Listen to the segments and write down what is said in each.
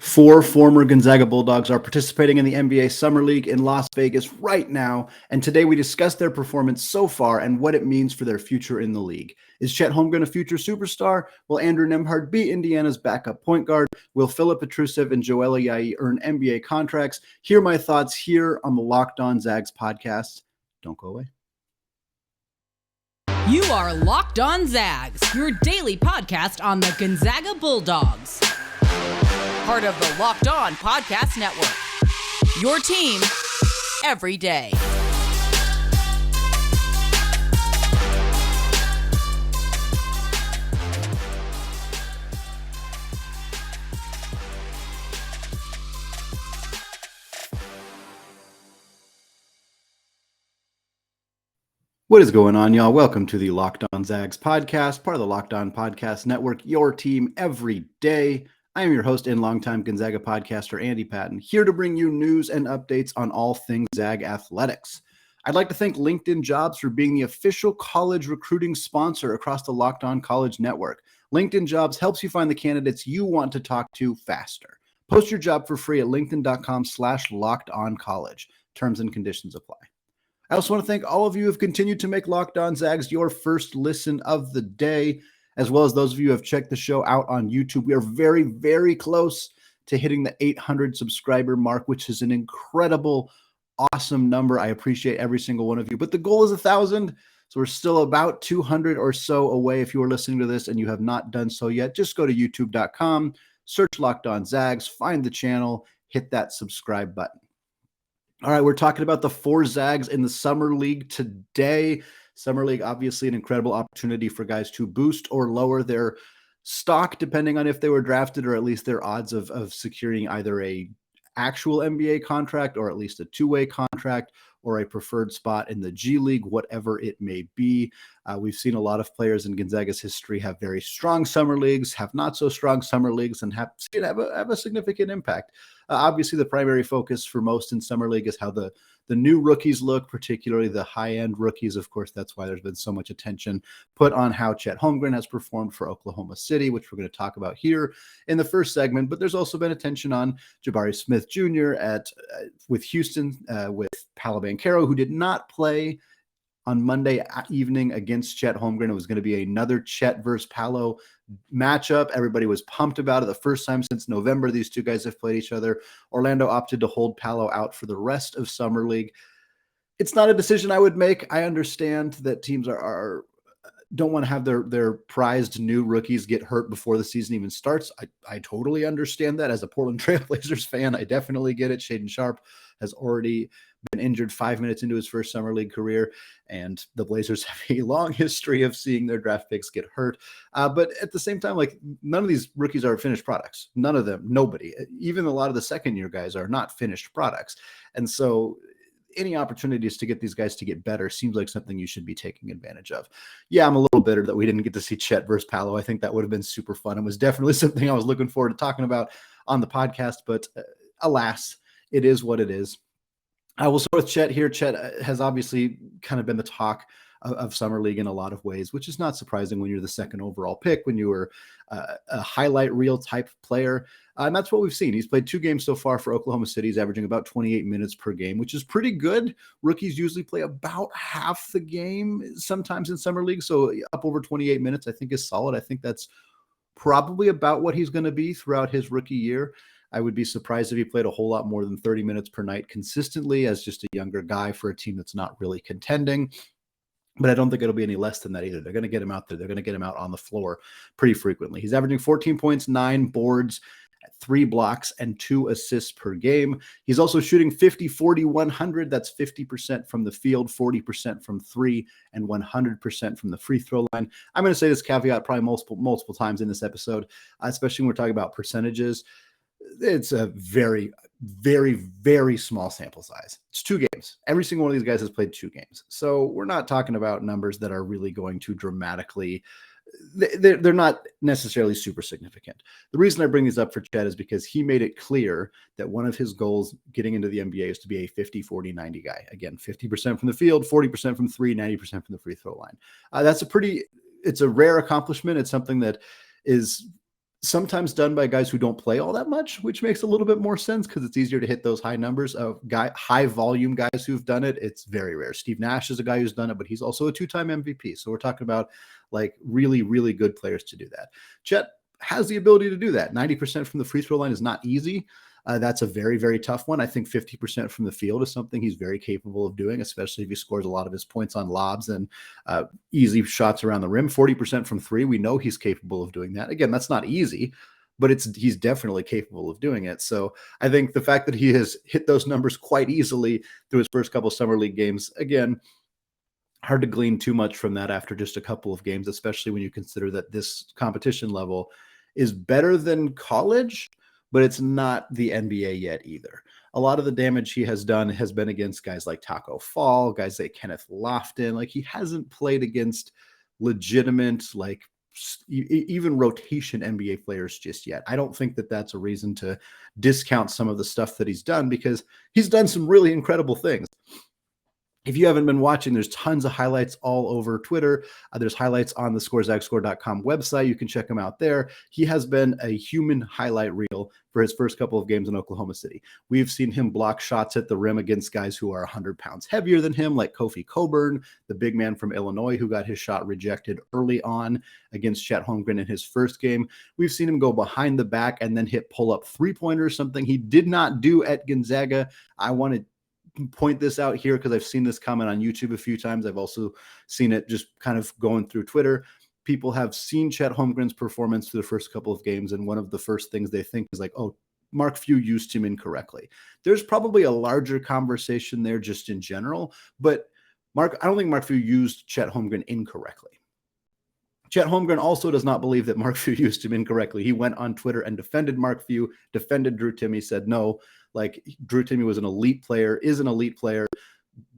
Four former Gonzaga Bulldogs are participating in the NBA Summer League in Las Vegas right now, and today we discuss their performance so far and what it means for their future in the league. Is Chet Holmgren a future superstar? Will Nem Hart be Indiana's backup point guard? Will Phillip Petrusev and Ayayi earn NBA contracts? Hear my thoughts here on the Locked On Zags podcast. Don't go away. You are Locked On Zags, your daily podcast on the Gonzaga Bulldogs. Part of the Locked On Podcast Network. Your team every day. What is going on, y'all? Welcome to the Locked On Zags podcast, part of the Locked On Podcast Network, your team every day. I am your host and longtime Gonzaga podcaster, Andy Patton, here to bring you news and updates on all things Zag athletics. I'd like to thank LinkedIn Jobs for being the official college recruiting sponsor across the Locked On College Network. LinkedIn Jobs helps you find the candidates you want to talk to faster. Post your job for free at linkedin.com/lockedoncollege. Terms and conditions apply. I also want to thank all of you who have continued to make Locked On Zags your first listen of the day, as well as those of you who have checked the show out on YouTube. We are very, very close to hitting the 800 subscriber mark, which is an incredible, awesome number. I appreciate every single one of you, but the goal is 1,000. So we're still about 200 or so away. If you are listening to this and you have not done so yet, just go to youtube.com, search Locked On Zags, find the channel, hit that subscribe button. All right, we're talking about the four Zags in the Summer League today. Summer League, obviously an incredible opportunity for guys to boost or lower their stock, depending on if they were drafted, or at least their odds of securing either a actual NBA contract or at least a two-way contract or a preferred spot in the G League, whatever it may be. We've seen a lot of players in Gonzaga's history have very strong summer leagues, have not so strong summer leagues, and have a significant impact. Obviously, the primary focus for most in summer league is how the new rookies look, particularly the high-end rookies. Of course, that's why there's been so much attention put on how Chet Holmgren has performed for Oklahoma City, which we're going to talk about here in the first segment. But there's also been attention on Jabari Smith Jr. With Houston, with Paolo Banchero, who did not play on Monday evening against Chet Holmgren. It was going to be another Chet versus Paolo matchup. Everybody was pumped about it. The first time since November these two guys have played each other. Orlando opted to hold Paolo out for the rest of Summer League. It's not a decision I would make. I understand that teams don't want to have their prized new rookies get hurt before the season even starts. I totally understand that. As a Portland Trailblazers fan, I definitely get it. Shaedon Sharpe has already been injured 5 minutes into his first summer league career, and the Blazers have a long history of seeing their draft picks get hurt. But at the same time, like, none of these rookies are finished products. None of them, nobody. Even a lot of the second-year guys are not finished products. And so any opportunities to get these guys to get better seems like something you should be taking advantage of. Yeah, I'm a little bitter that we didn't get to see Chet versus Paolo. I think that would have been super fun. It was definitely something I was looking forward to talking about on the podcast, but alas, it is what it is. I will start with Chet here. Chet has obviously kind of been the talk of Summer League in a lot of ways, which is not surprising when you're the second overall pick, when you were a highlight reel type player. And that's what we've seen. He's played 2 games so far for Oklahoma City. He's averaging about 28 minutes per game, which is pretty good. Rookies usually play about half the game sometimes in Summer League. So up over 28 minutes, I think, is solid. I think that's probably about what he's going to be throughout his rookie year. I would be surprised if he played a whole lot more than 30 minutes per night consistently as just a younger guy for a team that's not really contending. But I don't think it'll be any less than that either. They're going to get him out there. They're going to get him out on the floor pretty frequently. He's averaging 14 points, 9 boards, 3 blocks, and 2 assists per game. He's also shooting 50, 40, 100. That's 50% from the field, 40% from 3, and 100% from the free throw line. I'm going to say this caveat probably multiple times in this episode, especially when we're talking about percentages. It's a very, very, very small sample size. It's 2 games. Every single one of these guys has played 2 games. So we're not talking about numbers that are really going to dramatically, they're not necessarily super significant. The reason I bring these up for Chet is because he made it clear that one of his goals getting into the NBA is to be a 50, 40, 90 guy. Again, 50% from the field, 40% from 3, 90% from the free throw line. It's a rare accomplishment. It's something that is sometimes done by guys who don't play all that much, which makes a little bit more sense because it's easier to hit those high numbers of high volume guys who've done it. It's very rare. Steve Nash is a guy who's done it, but he's also a 2-time MVP. So we're talking about like really, really good players to do that. Chet has the ability to do that. 90% from the free throw line is not easy. That's a very, very tough one. I think 50% from the field is something he's very capable of doing, especially if he scores a lot of his points on lobs and easy shots around the rim. 40% from three, we know he's capable of doing that. Again, that's not easy, but he's definitely capable of doing it. So I think the fact that he has hit those numbers quite easily through his first couple summer league games, again, hard to glean too much from that after just a couple of games, especially when you consider that this competition level is better than college, but it's not the NBA yet either. A lot of the damage he has done has been against guys like Taco Fall, guys like Kenneth Lofton. Like he hasn't played against legitimate, like even rotation NBA players just yet. I don't think that that's a reason to discount some of the stuff that he's done because he's done some really incredible things. If you haven't been watching, there's tons of highlights all over Twitter. There's highlights on the scorezagscore.com website. You can check them out there. He has been a human highlight reel for his first couple of games in Oklahoma City. We've seen him block shots at the rim against guys who are 100 pounds heavier than him, like Kofi Coburn, the big man from Illinois who got his shot rejected early on against Chet Holmgren in his first game. We've seen him go behind the back and then hit pull-up three-pointers, something he did not do at Gonzaga. I wanted point this out here because I've seen this comment on YouTube a few times. I've also seen it just kind of going through Twitter. People have seen Chet Holmgren's performance through the first couple of games, and one of the first things they think is like, oh, Mark Few used him incorrectly. There's probably a larger conversation there just in general, but I don't think Mark Few used Chet Holmgren incorrectly. Chet Holmgren also does not believe that Mark Few used him incorrectly. He went on Twitter and defended Mark Few, defended Drew Timme, said no, like Drew Timme was an elite player, is an elite player,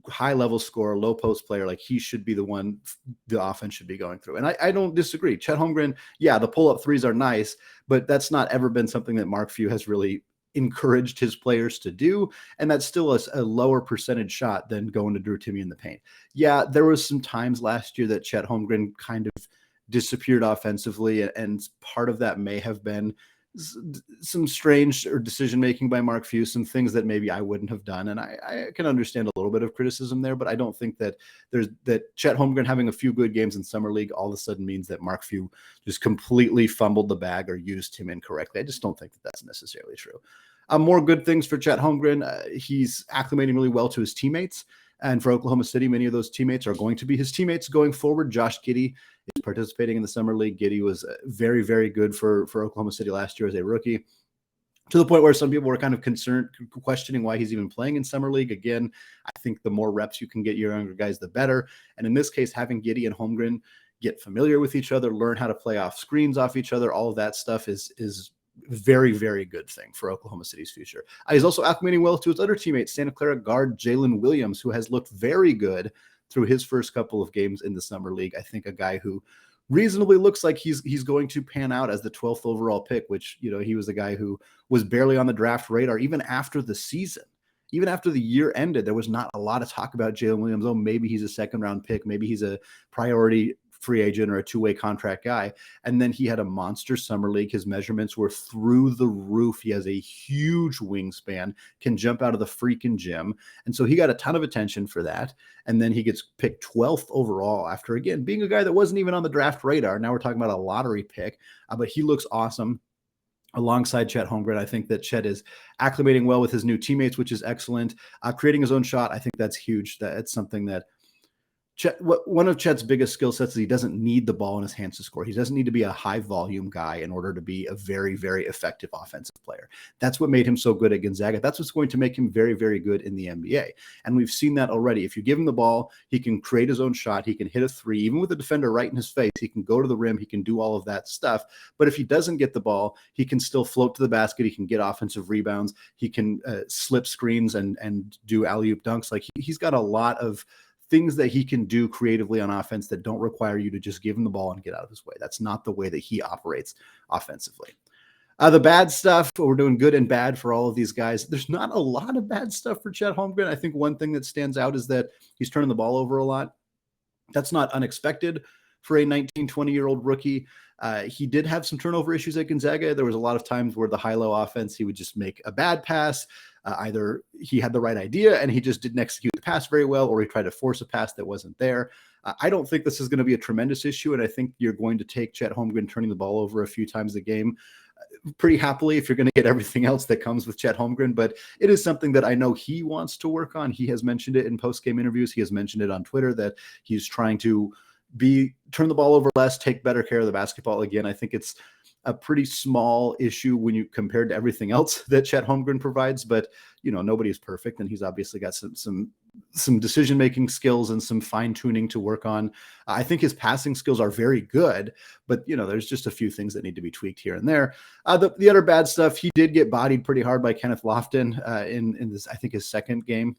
high level scorer, low post player. Like he should be the one the offense should be going through. And I don't disagree. Chet Holmgren, yeah, the pull up threes are nice, but that's not ever been something that Mark Few has really encouraged his players to do. And that's still a lower percentage shot than going to Drew Timme in the paint. Yeah, there was some times last year that Chet Holmgren kind of disappeared offensively. And part of that may have been some strange or decision-making by Mark Few, some things that maybe I wouldn't have done. And I can understand a little bit of criticism there, but I don't think that that Chet Holmgren having a few good games in summer league all of a sudden means that Mark Few just completely fumbled the bag or used him incorrectly. I just don't think that that's necessarily true. More good things for Chet Holmgren. He's acclimating really well to his teammates. And for Oklahoma City, many of those teammates are going to be his teammates going forward. Josh Giddey is participating in the summer league. Giddey was very, very good for Oklahoma City last year as a rookie, to the point where some people were kind of concerned, questioning why he's even playing in summer league. Again, I think the more reps you can get your younger guys, the better. And in this case, having Giddey and Holmgren get familiar with each other, learn how to play off screens off each other, all of that stuff is very, very good thing for Oklahoma City's future. He's also acclimating well to his other teammate, Santa Clara guard Jalen Williams, who has looked very good through his first couple of games in the summer league. I think a guy who reasonably looks like he's going to pan out as the 12th overall pick, which, you know, he was a guy who was barely on the draft radar even after the season. Even after the year ended, there was not a lot of talk about Jaylen Williams. Oh, maybe he's a second round pick. Maybe he's a priority free agent or a two-way contract guy. And then he had a monster summer league. His measurements were through the roof. He has a huge wingspan, can jump out of the freaking gym. And so he got a ton of attention for that. And then he gets picked 12th overall after, again, being a guy that wasn't even on the draft radar. Now we're talking about a lottery pick, but he looks awesome alongside Chet Holmgren. I think that Chet is acclimating well with his new teammates, which is excellent. Creating his own shot, I think that's huge. That's something that one of Chet's biggest skill sets is he doesn't need the ball in his hands to score. He doesn't need to be a high volume guy in order to be a very, very effective offensive player. That's what made him so good at Gonzaga. That's what's going to make him very, very good in the NBA. And we've seen that already. If you give him the ball, he can create his own shot. He can hit a three, even with the defender right in his face. He can go to the rim. He can do all of that stuff. But if he doesn't get the ball, he can still float to the basket. He can get offensive rebounds. He can slip screens and do alley-oop dunks. Like he's got a lot of things that he can do creatively on offense that don't require you to just give him the ball and get out of his way. That's not the way that he operates offensively. The bad stuff, we're doing good and bad for all of these guys. There's not a lot of bad stuff for Chet Holmgren. I think one thing that stands out is that he's turning the ball over a lot. That's not unexpected for a 19, 20-year-old rookie. He did have some turnover issues at Gonzaga. There was a lot of times where the high-low offense, he would just make a bad pass. Either he had the right idea and he just didn't execute the pass very well, or he tried to force a pass that wasn't there. I don't think this is going to be a tremendous issue, and I think you're going to take Chet Holmgren turning the ball over a few times a game pretty happily if you're going to get everything else that comes with Chet Holmgren. But it is something that I know he wants to work on. He has mentioned it in post-game interviews. He has mentioned it on Twitter that he's trying to turn the ball over less, take better care of the basketball. Again, I think it's a pretty small issue when you compared to everything else that Chet Holmgren provides, but nobody's perfect, and he's obviously got some decision-making skills and some fine-tuning to work on. I think his passing skills are very good, but there's just a few things that need to be tweaked here and there. The other bad stuff, he did get bodied pretty hard by Kenneth Lofton in this, I think, his second game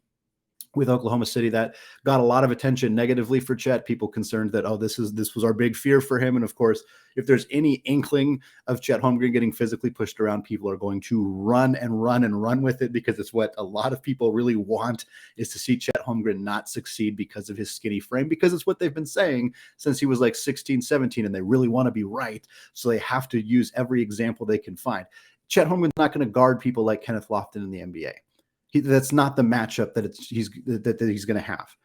with Oklahoma City. That got a lot of attention negatively for Chet. People concerned that, this was our big fear for him. And of course, if there's any inkling of Chet Holmgren getting physically pushed around, people are going to run and run and run with it, because it's what a lot of people really want, is to see Chet Holmgren not succeed because of his skinny frame, because it's what they've been saying since he was like 16, 17, and they really want to be right. So they have to use every example they can find. Chet Holmgren's not going to guard people like Kenneth Lofton in the NBA. That's not the matchup that he's going to have.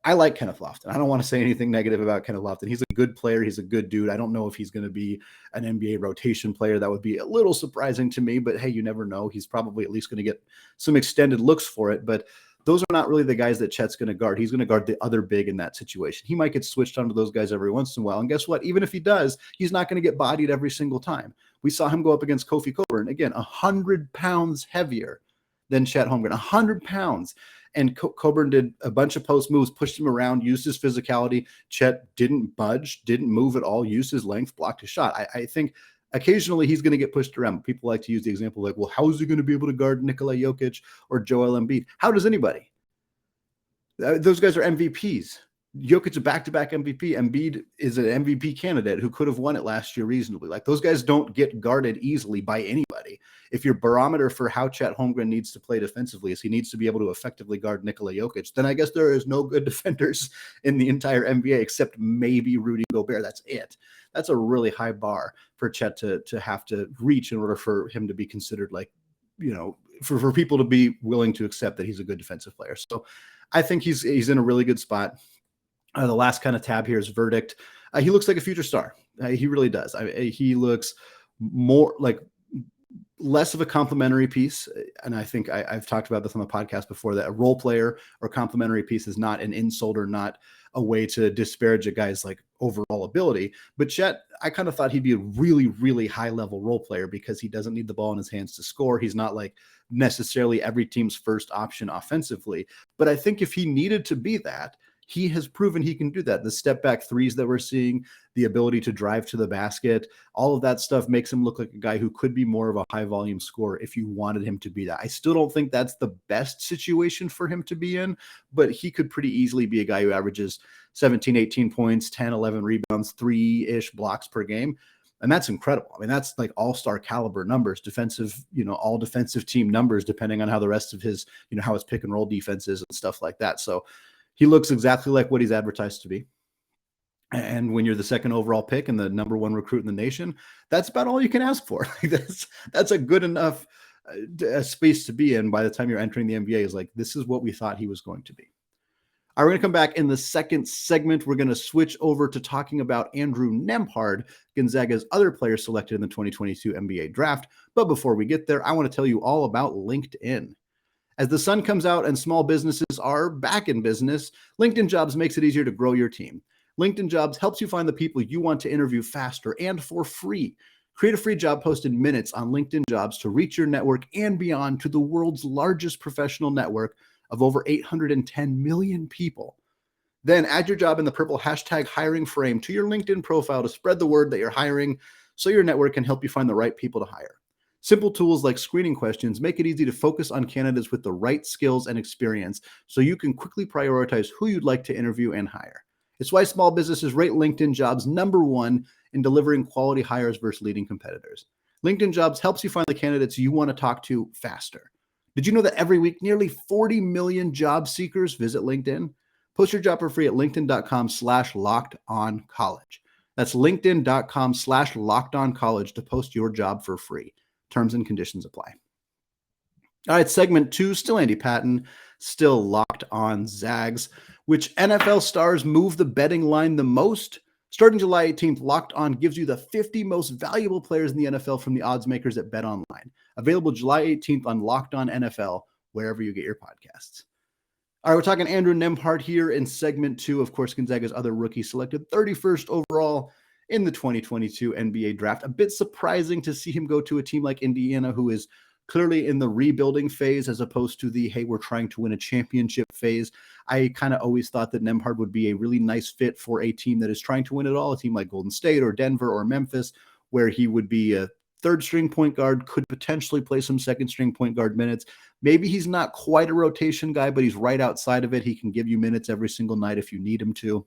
I like Kenneth Lofton. I don't want to say anything negative about Kenneth Lofton. He's a good player. He's a good dude. I don't know if he's going to be an NBA rotation player. That would be a little surprising to me, but hey, you never know. He's probably at least going to get some extended looks for it, but those are not really the guys that Chet's going to guard. He's going to guard the other big in that situation. He might get switched onto those guys every once in a while, and guess what? Even if he does, he's not going to get bodied every single time. We saw him go up against Kofi Coburn, again, 100 pounds heavier than Chet Holmgren, 100 pounds. And Coburn did a bunch of post moves, pushed him around, used his physicality. Chet didn't budge, didn't move at all, used his length, blocked his shot. I think occasionally he's going to get pushed around. People like to use the example like, well, how is he going to be able to guard Nikola Jokic or Joel Embiid? How does anybody? Those guys are MVPs. Jokic's a back-to-back MVP. Embiid is an MVP candidate who could have won it last year reasonably. Like, those guys don't get guarded easily by anybody. If your barometer for how Chet Holmgren needs to play defensively is he needs to be able to effectively guard Nikola Jokic, then I guess there is no good defenders in the entire NBA except maybe Rudy Gobert. That's it. That's a really high bar for Chet to have to reach in order for him to be considered, like, for people to be willing to accept that he's a good defensive player. So I think he's in a really good spot. The last kind of tab here is verdict. He looks like a future star. He really does. He looks more like less of a complimentary piece. And I think I've talked about this on the podcast before, that a role player or complimentary piece is not an insult or not a way to disparage a guy's like overall ability. But Chet, I kind of thought he'd be a really, really high level role player because he doesn't need the ball in his hands to score. He's not like necessarily every team's first option offensively. But I think if he needed to be that, he has proven he can do that. The step back threes that we're seeing, the ability to drive to the basket, all of that stuff makes him look like a guy who could be more of a high volume scorer if you wanted him to be that. I still don't think that's the best situation for him to be in, but he could pretty easily be a guy who averages 17, 18 points, 10, 11 rebounds, 3-ish blocks per game. And that's incredible. I mean, that's like all-star caliber numbers, defensive, all defensive team numbers, depending on how the rest of his, how his pick and roll defense is and stuff like that. So he looks exactly like what he's advertised to be. And when you're the second overall pick and the number one recruit in the nation, that's about all you can ask for. That's a good enough space to be in by the time you're entering the NBA. Is like, this is what we thought he was going to be. All right, we're going to come back in the second segment. We're going to switch over to talking about Andrew Nembhard, Gonzaga's other player selected in the 2022 NBA draft. But before we get there, I want to tell you all about LinkedIn. As the sun comes out and small businesses are back in business, LinkedIn Jobs makes it easier to grow your team. LinkedIn Jobs helps you find the people you want to interview faster and for free. Create a free job post in minutes on LinkedIn Jobs to reach your network and beyond to the world's largest professional network of over 810 million people. Then add your job in the purple hashtag hiring frame to your LinkedIn profile to spread the word that you're hiring so your network can help you find the right people to hire. Simple tools like screening questions make it easy to focus on candidates with the right skills and experience so you can quickly prioritize who you'd like to interview and hire. It's why small businesses rate LinkedIn Jobs #1 in delivering quality hires versus leading competitors. LinkedIn Jobs helps you find the candidates you want to talk to faster. Did you know that every week, nearly 40 million job seekers visit LinkedIn? Post your job for free at linkedin.com/lockedoncollege. That's linkedin.com/lockedoncollege to post your job for free. Terms and conditions apply. All right, segment 2, still Andy Patton, still locked on Zags. Which NFL stars move the betting line the most? Starting July 18th, Locked On gives you the 50 most valuable players in the NFL from the odds makers at BetOnline. Available July 18th on Locked On NFL, wherever you get your podcasts. All right, we're talking Andrew Nem Hart here in segment 2. Of course, Gonzaga's other rookie selected 31st overall in the 2022 NBA draft. A bit surprising to see him go to a team like Indiana, who is clearly in the rebuilding phase as opposed to the, hey, we're trying to win a championship phase. I kind of always thought that Nembhard would be a really nice fit for a team that is trying to win it all, a team like Golden State or Denver or Memphis, where he would be a third string point guard, could potentially play some second string point guard minutes. Maybe he's not quite a rotation guy, but he's right outside of it. He can give you minutes every single night if you need him to.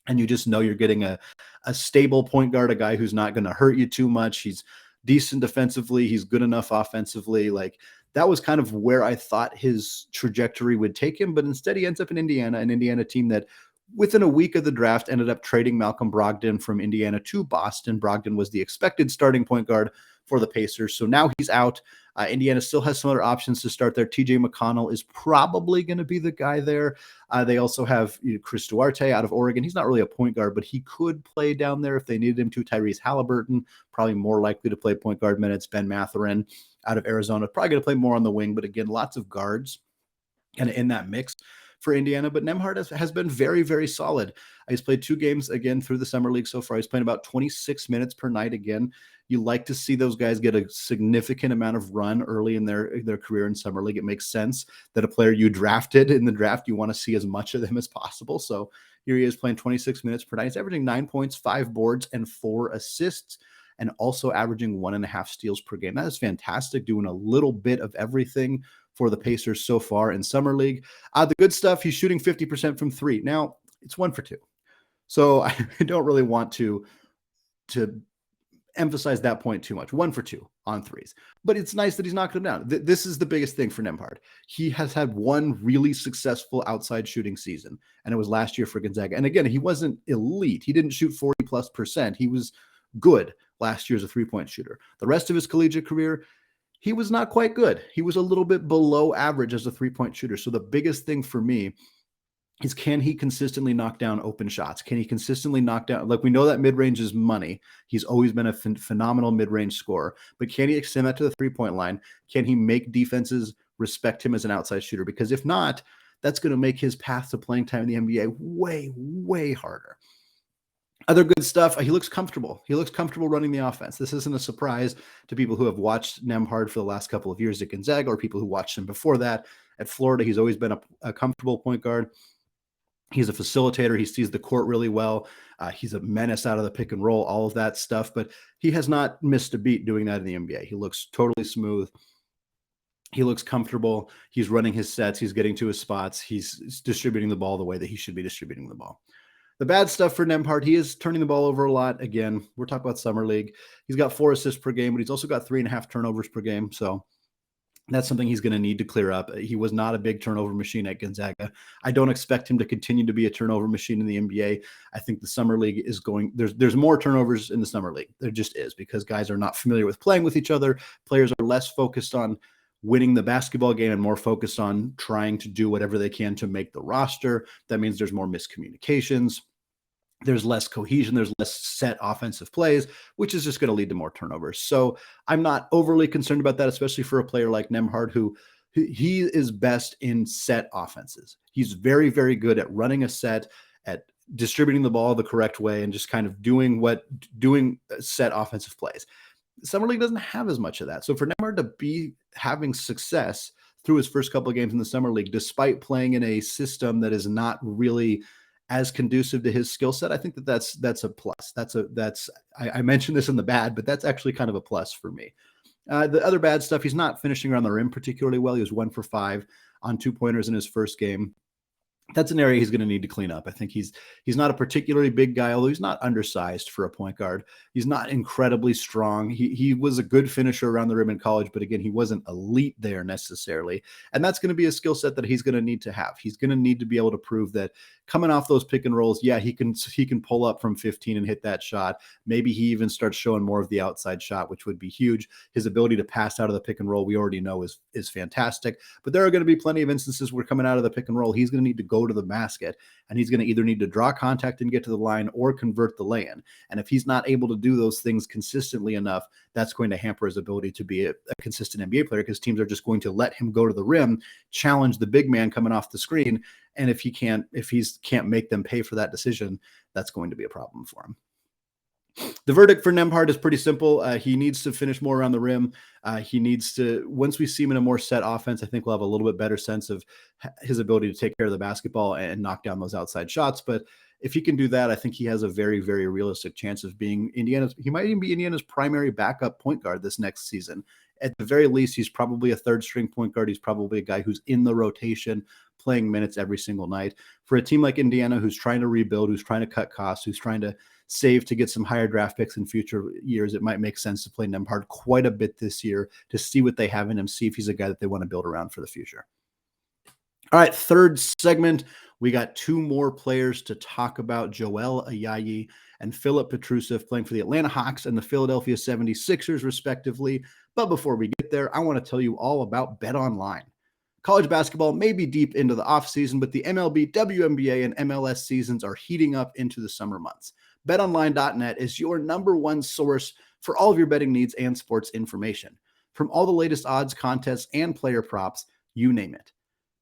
And you just know you're getting a stable point guard, a guy who's not going to hurt you too much. He's decent defensively. He's good enough offensively. Like, that was kind of where I thought his trajectory would take him. But instead he ends up in Indiana, an Indiana team that within a week of the draft ended up trading Malcolm Brogdon from Indiana to Boston. Brogdon was the expected starting point guard for the Pacers. So now he's out. Indiana still has some other options to start there. TJ McConnell is probably going to be the guy there. They also have Chris Duarte out of Oregon. He's not really a point guard, but he could play down there if they needed him to. Tyrese Halliburton, probably more likely to play point guard minutes. Ben Mathurin out of Arizona, probably going to play more on the wing. But again, lots of guards kind of in that mix for Indiana. But Nembhard has been very, very solid. He's played 2 games again through the summer league so far. He's playing about 26 minutes per night again. You like to see those guys get a significant amount of run early in their career in summer league. It makes sense that a player you drafted in the draft, you want to see as much of them as possible. So here he is playing 26 minutes per night. He's averaging 9 points, 5 boards, and 4 assists, and also averaging 1.5 steals per game. That is fantastic, doing a little bit of everything for the Pacers so far in summer league. The good stuff, he's shooting 50% from 3. Now, it's 1 for 2. So I don't really want to emphasize that point too much. 1 for 2 on threes, but it's nice that he's knocking them down. This is the biggest thing for Nembhard. He has had one really successful outside shooting season, and it was last year for Gonzaga. And again, he wasn't elite. He didn't shoot 40+%. He was good last year as a 3-point shooter. The rest of his collegiate career, he was not quite good. He was a little bit below average as a 3-point shooter. So the biggest thing for me is, can he consistently knock down open shots? Can he consistently knock down, like, we know that mid-range is money. He's always been a phenomenal mid-range scorer, but can he extend that to the 3-point line? Can he make defenses respect him as an outside shooter? Because if not, that's going to make his path to playing time in the NBA way, way harder. Other good stuff, he looks comfortable. He looks comfortable running the offense. This isn't a surprise to people who have watched Nembhard for the last couple of years at Gonzaga, or people who watched him before that at Florida. He's always been a comfortable point guard. He's a facilitator. He sees the court really well. He's a menace out of the pick and roll, all of that stuff. But he has not missed a beat doing that in the NBA. He looks totally smooth. He looks comfortable. He's running his sets. He's getting to his spots. He's distributing the ball the way that he should be distributing the ball. The bad stuff for Nembhard, he is turning the ball over a lot. Again, we're talking about summer league. He's got 4 assists per game, but he's also got 3.5 turnovers per game. So that's something he's going to need to clear up. He was not a big turnover machine at Gonzaga. I don't expect him to continue to be a turnover machine in the NBA. I think the summer league is going, there's more turnovers in the summer league. There just is, because guys are not familiar with playing with each other. Players are less focused on winning the basketball game and more focused on trying to do whatever they can to make the roster. That means there's more miscommunications. There's less cohesion. There's less set offensive plays, which is just going to lead to more turnovers. So I'm not overly concerned about that, especially for a player like Nembhard, who he is best in set offenses. He's very, very good at running a set, at distributing the ball the correct way, and just kind of doing set offensive plays. Summer League doesn't have as much of that. So for Nembhard to be having success through his first couple of games in the Summer League, despite playing in a system that is not really as conducive to his skill set, I think that's a plus. I mentioned this in the bad, but that's actually kind of a plus for me. The other bad stuff, he's not finishing around the rim particularly well. He was 1 for 5 on 2-pointers in his first game. that's an area he's going to need to clean up. I think he's not a particularly big guy, although he's not undersized for a point guard. He's not incredibly strong. He was a good finisher around the rim in college, but again, he wasn't elite there necessarily. And that's going to be a skill set that he's going to need to have. He's going to need to be able to prove that coming off those pick and rolls, yeah, he can pull up from 15 and hit that shot. Maybe he even starts showing more of the outside shot, which would be huge. His ability to pass out of the pick and roll, we already know is fantastic. But there are going to be plenty of instances where coming out of the pick and roll, he's going to need to go to the basket, and he's going to either need to draw contact and get to the line or convert the lay-in. And if he's not able to do those things consistently enough, that's going to hamper his ability to be a consistent NBA player, because teams are just going to let him go to the rim, challenge the big man coming off the screen. And if he can't make them pay for that decision, that's going to be a problem for him. The verdict for Nem Hart is pretty simple. He needs to finish more around the rim. He needs to, once we see him in a more set offense, I think we'll have a little bit better sense of his ability to take care of the basketball and knock down those outside shots. But if he can do that, I think he has a very, very realistic chance of being he might even be Indiana's primary backup point guard this next season. At the very least, he's probably a third string point guard. He's probably a guy who's in the rotation, playing minutes every single night. For a team like Indiana, who's trying to rebuild, who's trying to cut costs, who's trying to save to get some higher draft picks in future years, it might make sense to play Nembard quite a bit this year to see what they have in him, see if he's a guy that they want to build around for the future. All right, third segment, we got two more players to talk about, Joel Ayayi and Phillip Petrusev, playing for the Atlanta Hawks and the Philadelphia 76ers, respectively. But before we get there, I want to tell you all about BetOnline. College basketball may be deep into the offseason, but the MLB, WNBA, and MLS seasons are heating up into the summer months. BetOnline.net is your number one source for all of your betting needs and sports information. From all the latest odds, contests, and player props, you name it.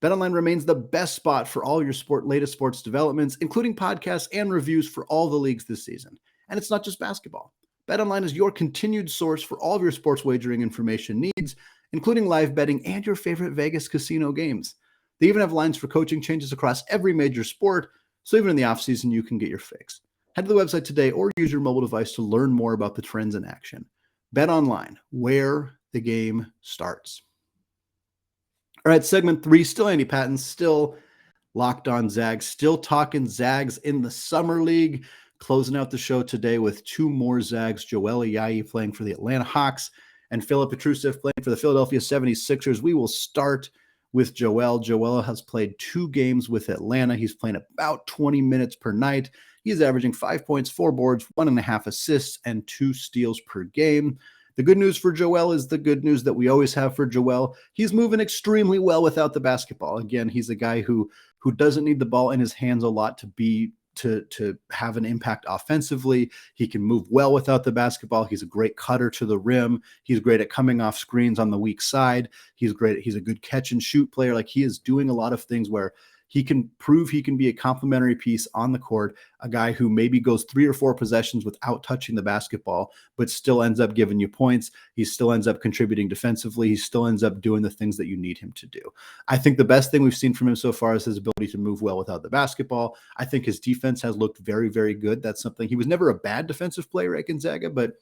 BetOnline remains the best spot for all your latest sports developments, including podcasts and reviews for all the leagues this season. And it's not just basketball. BetOnline is your continued source for all of your sports wagering information needs, including live betting and your favorite Vegas casino games. They even have lines for coaching changes across every major sport, so even in the offseason, you can get your fix. Head to the website today or use your mobile device to learn more about the trends in action. BetOnline, where the game starts. All right, segment 3, still Andy Patton, still locked on Zags, still talking Zags in the Summer League. Closing out the show today with two more Zags, Joel Ayayi playing for the Atlanta Hawks and Philip Petrusev playing for the Philadelphia 76ers. We will start with Joel. Joel has played 2 games with Atlanta. He's playing about 20 minutes per night. He's averaging 5 points, 4 boards, 1.5 assists, and 2 steals per game. The good news for Joel is the good news that we always have for Joel. He's moving extremely well without the basketball. Again, he's a guy who doesn't need the ball in his hands a lot to have an impact offensively. He can move well without the basketball. He's a great cutter to the rim. He's great at coming off screens on the weak side. He's a good catch and shoot player. Like, he is doing a lot of things where he can prove he can be a complementary piece on the court, a guy who maybe goes 3 or 4 possessions without touching the basketball, but still ends up giving you points. He still ends up contributing defensively. He still ends up doing the things that you need him to do. I think the best thing we've seen from him so far is his ability to move well without the basketball. I think his defense has looked very, very good. That's something. He was never a bad defensive player at Gonzaga, but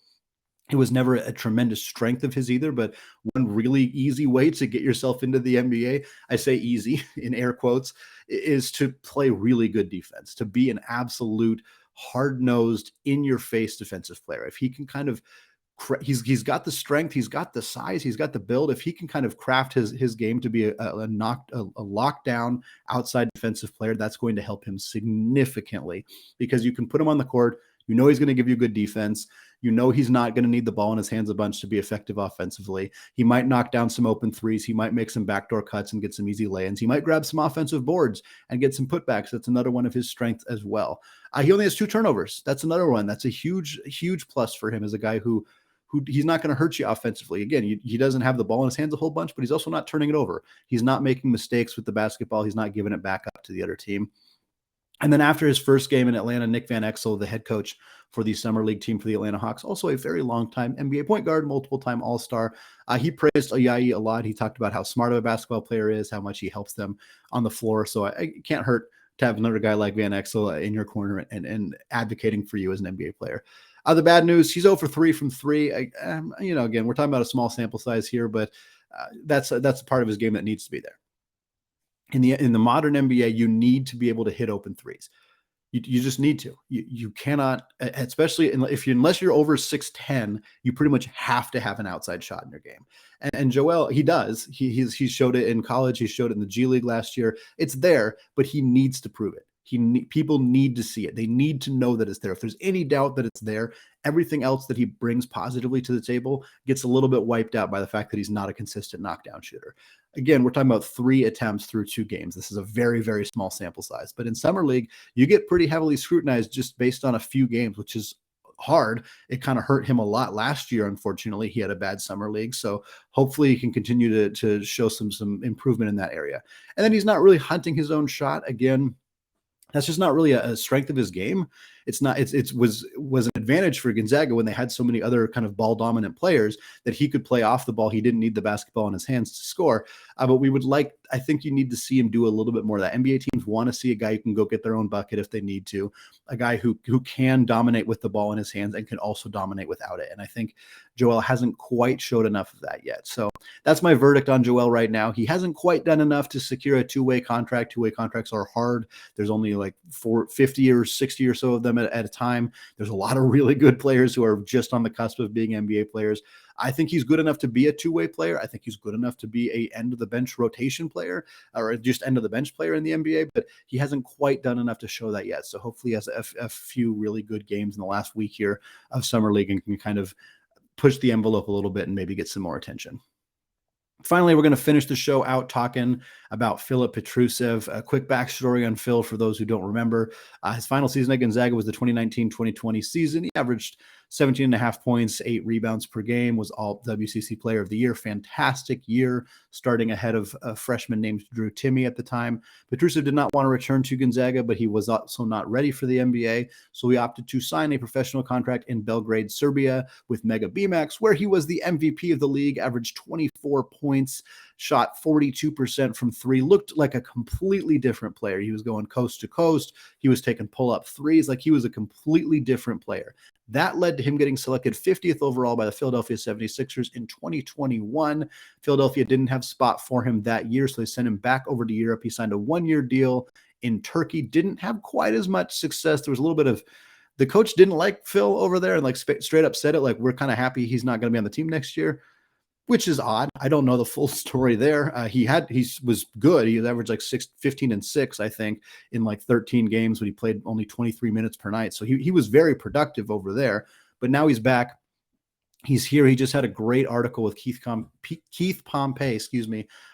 it was never a tremendous strength of his either. But one really easy way to get yourself into the NBA, I say easy in air quotes, is to play really good defense, to be an absolute hard-nosed, in-your-face defensive player. If he can kind of, he's got the strength, he's got the size, he's got the build. If he can kind of craft his game to be a lockdown outside defensive player, that's going to help him significantly, because you can put him on the court. You know he's going to give you good defense. You know he's not going to need the ball in his hands a bunch to be effective offensively. He might knock down some open threes. He might make some backdoor cuts and get some easy lay-ins. He might grab some offensive boards and get some putbacks. That's another one of his strengths as well. He only has 2 turnovers. That's another one. That's a huge, huge plus for him as a guy who he's not going to hurt you offensively. Again, he doesn't have the ball in his hands a whole bunch, but he's also not turning it over. He's not making mistakes with the basketball. He's not giving it back up to the other team. And then after his first game in Atlanta, Nick Van Exel, the head coach for the Summer League team for the Atlanta Hawks, also a very long-time NBA point guard, multiple-time All-Star. He praised Ayayi a lot. He talked about how smart of a basketball player is, how much he helps them on the floor. So it can't hurt to have another guy like Van Exel in your corner and advocating for you as an NBA player. The bad news, he's 0 for 3 from 3. Again, we're talking about a small sample size here, but that's a part of his game that needs to be there. In the modern NBA, you need to be able to hit open threes. You just need to. You cannot, especially unless you're over 6'10", you pretty much have to have an outside shot in your game. And Joel, he does. He showed it in college. He showed it in the G League last year. It's there, but he needs to prove it. People need to see it. They need to know that it's there. If there's any doubt that it's there, everything else that he brings positively to the table gets a little bit wiped out by the fact that he's not a consistent knockdown shooter. Again, we're talking about 3 attempts through 2 games. This is a very, very small sample size. But in Summer League, you get pretty heavily scrutinized just based on a few games, which is hard. It kind of hurt him a lot last year. Unfortunately, he had a bad Summer League. So hopefully he can continue to show some improvement in that area. And then he's not really hunting his own shot. Again, that's just not really a strength of his game. It's not. It was an advantage for Gonzaga when they had so many other kind of ball dominant players that he could play off the ball. He didn't need the basketball in his hands to score. But I think you need to see him do a little bit more of that. NBA teams want to see a guy who can go get their own bucket if they need to, a guy who can dominate with the ball in his hands and can also dominate without it. And I think Joel hasn't quite showed enough of that yet. So that's my verdict on Joel right now. He hasn't quite done enough to secure a 2-way contract. 2-way contracts are hard. There's only like 50 or 60 or so of them at a time. There's a lot of really good players who are just on the cusp of being NBA players. I think he's good enough to be a 2-way player. I think he's good enough to be a end of the bench rotation player or just end of the bench player in the NBA, but he hasn't quite done enough to show that yet. So hopefully he has a few really good games in the last week here of Summer League and can kind of push the envelope a little bit and maybe get some more attention. Finally, we're going to finish the show out talking about Phillip Petrusev. A quick backstory on Phil for those who don't remember. His final season at Gonzaga was the 2019-2020 season. He averaged 17.5 points, 8 rebounds per game, was all WCC Player of the Year. Fantastic year, starting ahead of a freshman named Drew Timme at the time. Petrusev did not want to return to Gonzaga, but he was also not ready for the NBA, so he opted to sign a professional contract in Belgrade, Serbia with Mega BMAX, where he was the MVP of the league, averaged 24 points, shot 42% from 3, looked like a completely different player. He was going coast to coast. He was taking pull-up threes. Like he was a completely different player. That led to him getting selected 50th overall by the Philadelphia 76ers in 2021. Philadelphia didn't have spot for him that year, so they sent him back over to Europe. He signed a 1-year deal in Turkey. Didn't have quite as much success. There was a little bit of the coach didn't like Phil over there and like straight up said it like, we're kind of happy he's not going to be on the team next year, which is odd. I don't know the full story there. He was good. He averaged like 15 and 6, I think, in like 13 games when he played only 23 minutes per night. So he was very productive over there, but now he's back. He's here. He just had a great article with Keith Pompey,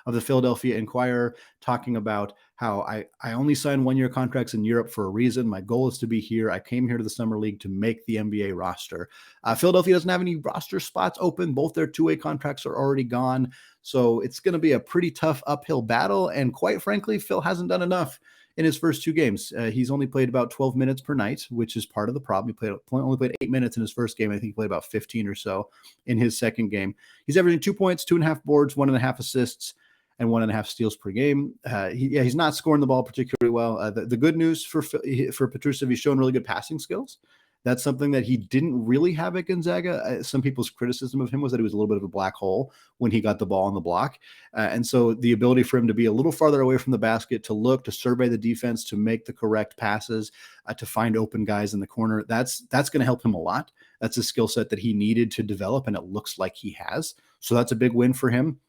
of the Philadelphia Inquirer, talking about how I only signed 1-year contracts in Europe for a reason. My goal is to be here. I came here to the Summer League to make the NBA roster. Philadelphia doesn't have any roster spots open. Both their 2-way contracts are already gone. So it's going to be a pretty tough uphill battle. And quite frankly, Phil hasn't done enough in his first 2 games. He's only played about 12 minutes per night, which is part of the problem. He only played 8 minutes in his first game. I think he played about 15 or so in his second game. He's averaging 2 points, 2.5 boards, 1.5 assists, and 1.5 steals per game. He's not scoring the ball particularly well. The good news for Petrusev, he's shown really good passing skills. That's something that he didn't really have at Gonzaga. Some people's criticism of him was that he was a little bit of a black hole when he got the ball on the block. And so the ability for him to be a little farther away from the basket, to look, to survey the defense, to make the correct passes, to find open guys in the corner, that's going to help him a lot. That's a skill set that he needed to develop, and it looks like he has. So that's a big win for him.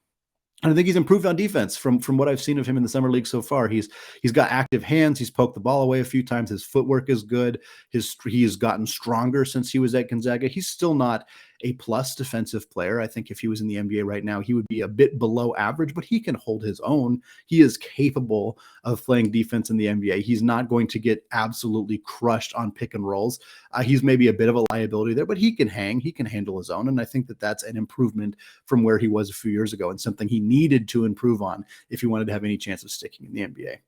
And I think he's improved on defense from what I've seen of him in the Summer League so far. He's got active hands. He's poked the ball away a few times. His footwork is good. He has gotten stronger since he was at Gonzaga. He's still not a plus defensive player. I think if he was in the NBA right now, he would be a bit below average, but he can hold his own. He is capable of playing defense in the NBA. He's not going to get absolutely crushed on pick and rolls. He's maybe a bit of a liability there, but he can hang. He can handle his own. And I think that that's an improvement from where he was a few years ago and something he needed to improve on if he wanted to have any chance of sticking in the NBA.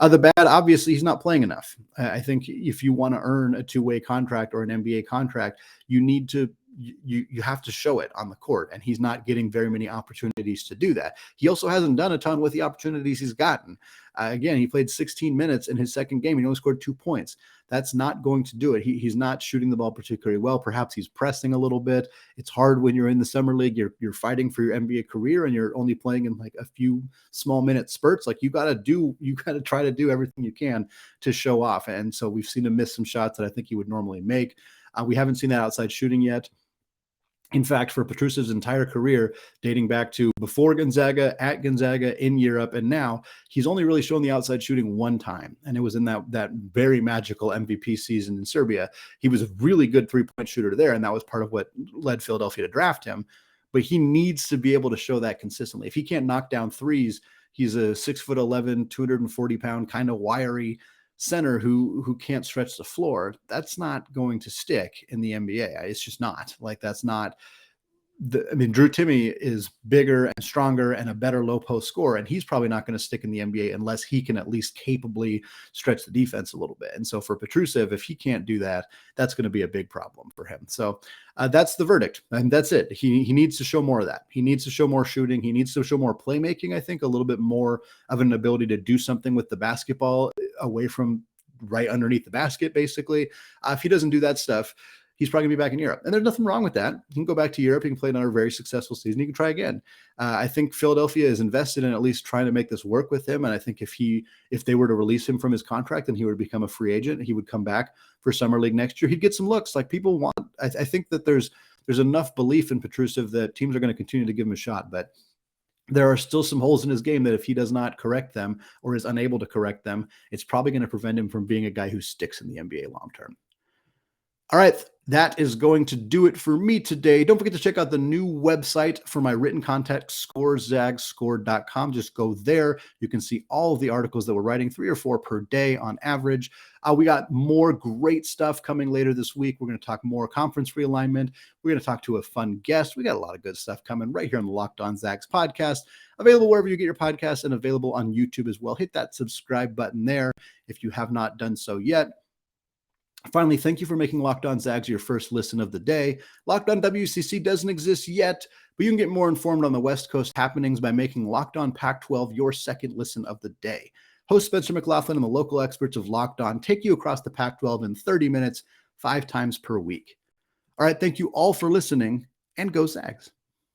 The bad, obviously, he's not playing enough. I think if you want to earn a 2-way contract or an NBA contract, you need to you have to show it on the court, and he's not getting very many opportunities to do that. He also hasn't done a ton with the opportunities he's gotten. Again, he played 16 minutes in his second game. He only scored 2 points. That's not going to do it. He's not shooting the ball particularly well. Perhaps he's pressing a little bit. It's hard when you're in the summer league. You're fighting for your NBA career, and you're only playing in like a few small minute spurts. Like you got to try to do everything you can to show off. And so we've seen him miss some shots that I think he would normally make. We haven't seen that outside shooting yet. In fact, for Petrusev's entire career, dating back to before Gonzaga, at Gonzaga, in Europe, and now, he's only really shown the outside shooting one time, and it was in that very magical MVP season in Serbia. He was a really good three-point shooter there, and that was part of what led Philadelphia to draft him. But he needs to be able to show that consistently. If he can't knock down threes, he's a 6'11", 240-pound, kind of wiry center who can't stretch the floor. That's not going to stick in the NBA. It's just not. Like, that's not Drew Timme is bigger and stronger and a better low post scorer, and he's probably not going to stick in the NBA unless he can at least capably stretch the defense a little bit. And so for Petrusev, if he can't do that, that's going to be a big problem for him. So that's the verdict, and that's it. He needs to show more of that. He needs to show more shooting. He needs to show more playmaking. I think a little bit more of an ability to do something with the basketball away from right underneath the basket, basically. If he doesn't do that stuff, he's probably going to be back in Europe. And there's nothing wrong with that. He can go back to Europe. He can play another very successful season. He can try again. I think Philadelphia is invested in at least trying to make this work with him. And I think if they were to release him from his contract and he would become a free agent, he would come back for Summer League next year. He'd get some looks like people want. I think that there's enough belief in Petrusev that teams are going to continue to give him a shot. But there are still some holes in his game that if he does not correct them or is unable to correct them, it's probably going to prevent him from being a guy who sticks in the NBA long term. All right, that is going to do it for me today. Don't forget to check out the new website for my written content, scorezagscored.com. Just go there. You can see all of the articles that we're writing, 3 or 4 per day on average. We got more great stuff coming later this week. We're going to talk more conference realignment. We're going to talk to a fun guest. We got a lot of good stuff coming right here on the Locked On Zags podcast, available wherever you get your podcasts and available on YouTube as well. Hit that subscribe button there if you have not done so yet. Finally, thank you for making Locked On Zags your first listen of the day. Locked On WCC doesn't exist yet, but you can get more informed on the West Coast happenings by making Locked On Pac-12 your second listen of the day. Host Spencer McLaughlin and the local experts of Locked On take you across the Pac-12 in 30 minutes, 5 times per week. All right, thank you all for listening, and go Zags.